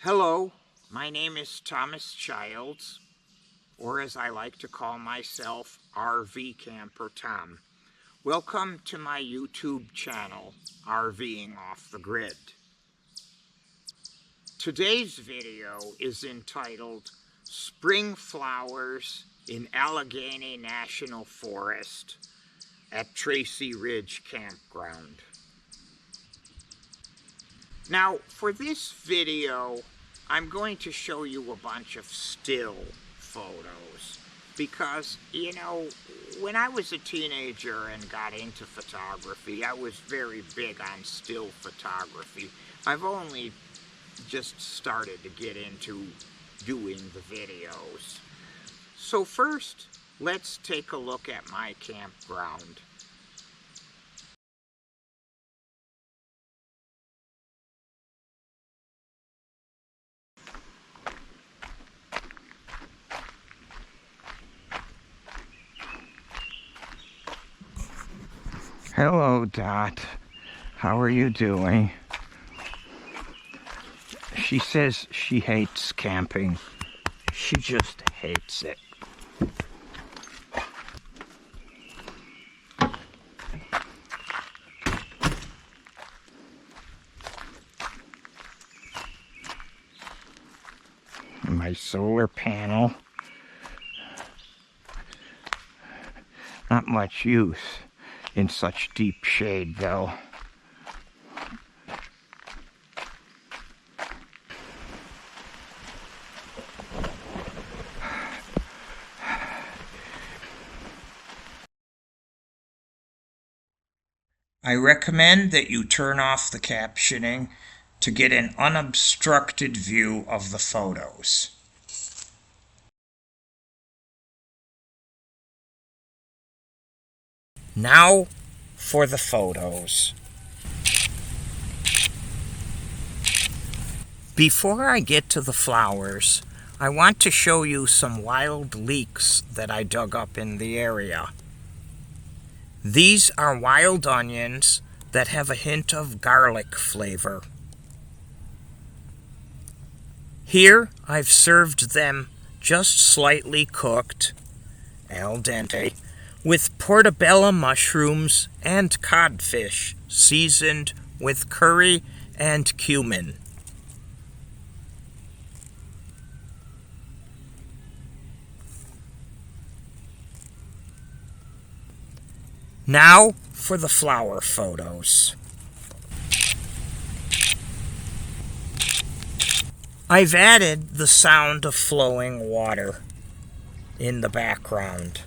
Hello, my name is Thomas Childs, or as I like to call myself, RV Camper Tom. Welcome to my YouTube channel, RVing Off the Grid. Today's video is entitled Spring Flowers in Allegheny National Forest at Tracy Ridge Campground. Now, for this video, I'm going to show you a bunch of still photos because, you know, when I was a teenager and got into photography, I was very big on still photography. I've only just started to get into doing the videos. So first, let's take a look at my campground. Hello, Dot. How are you doing? She says she hates camping. She just hates it. My solar panel. Not much use in such deep shade, though. I recommend that you turn off the captioning to get an unobstructed view of the photos. Now for the photos. Before I get to the flowers, I want to show you some wild leeks that I dug up in the area. These are wild onions that have a hint of garlic flavor. Here I've served them just slightly cooked, al dente, with portobello mushrooms and codfish seasoned with curry and cumin. Now for the flower photos. I've added the sound of flowing water in the background.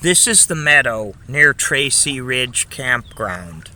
This is the meadow near Tracy Ridge Campground.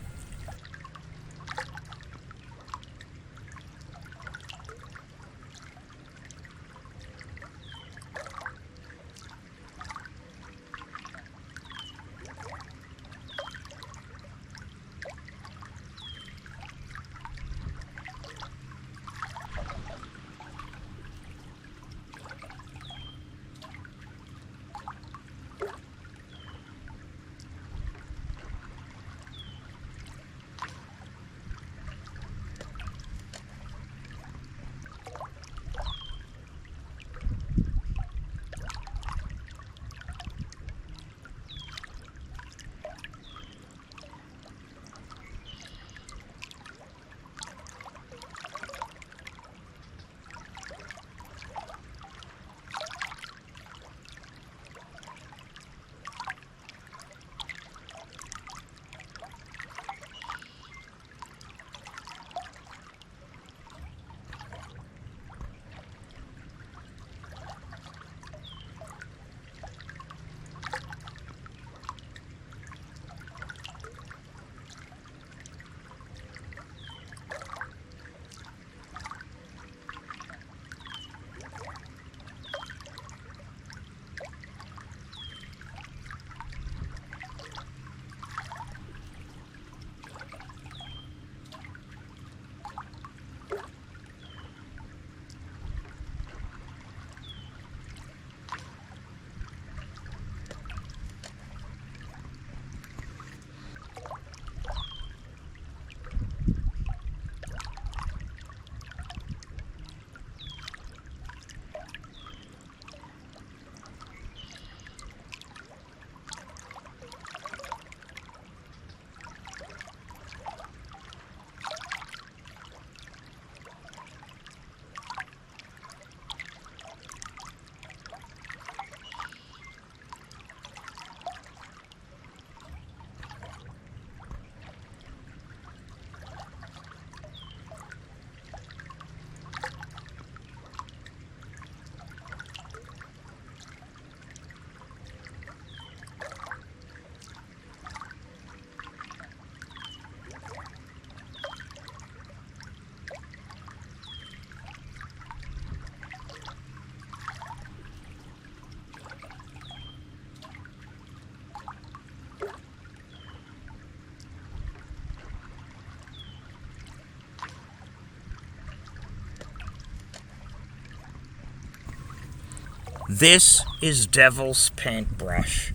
This is Devil's Paintbrush,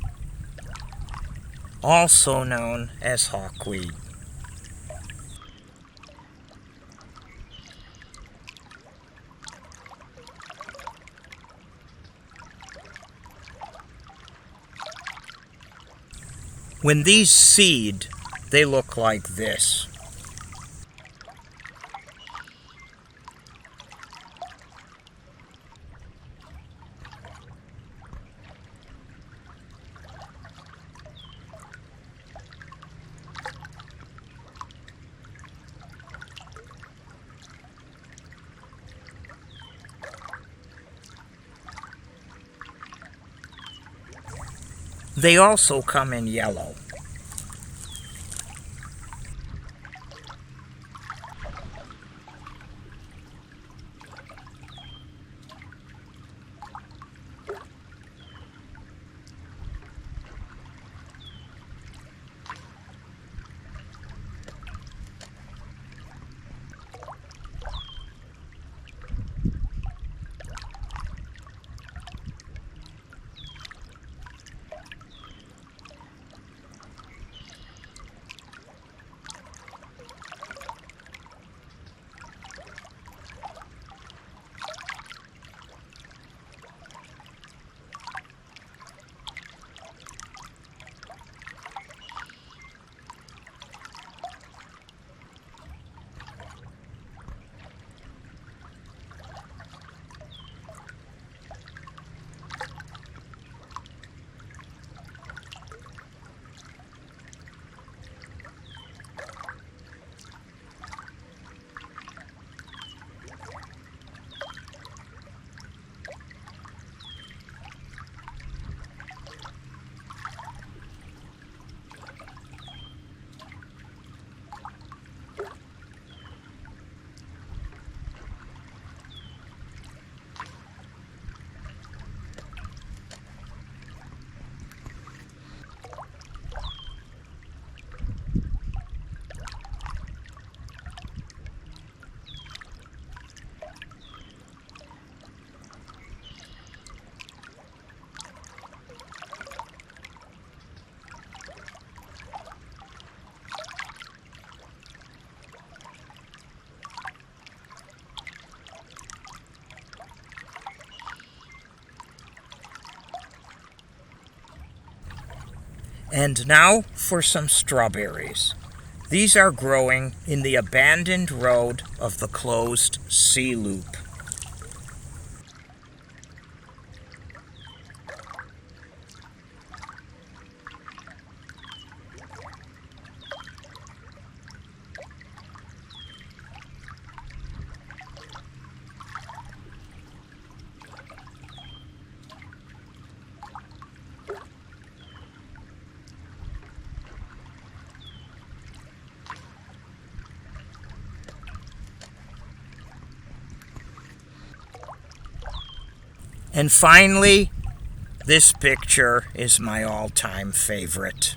also known as hawkweed. When these seed, they look like this. They also come in yellow. And now for some strawberries. These are growing in the abandoned road of the closed sea loop. And finally, this picture is my all-time favorite.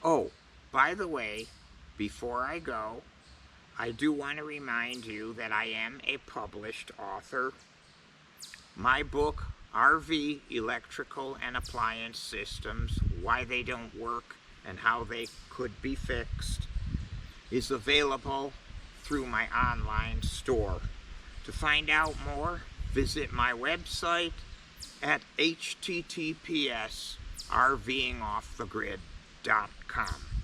Oh, by the way, before I go, I do want to remind you that I am a published author. My book, RV Electrical and Appliance Systems, Why They Don't Work and How They Could Be Fixed, is available through my online store. To find out more, visit my website at https://rvingoffthegrid.com.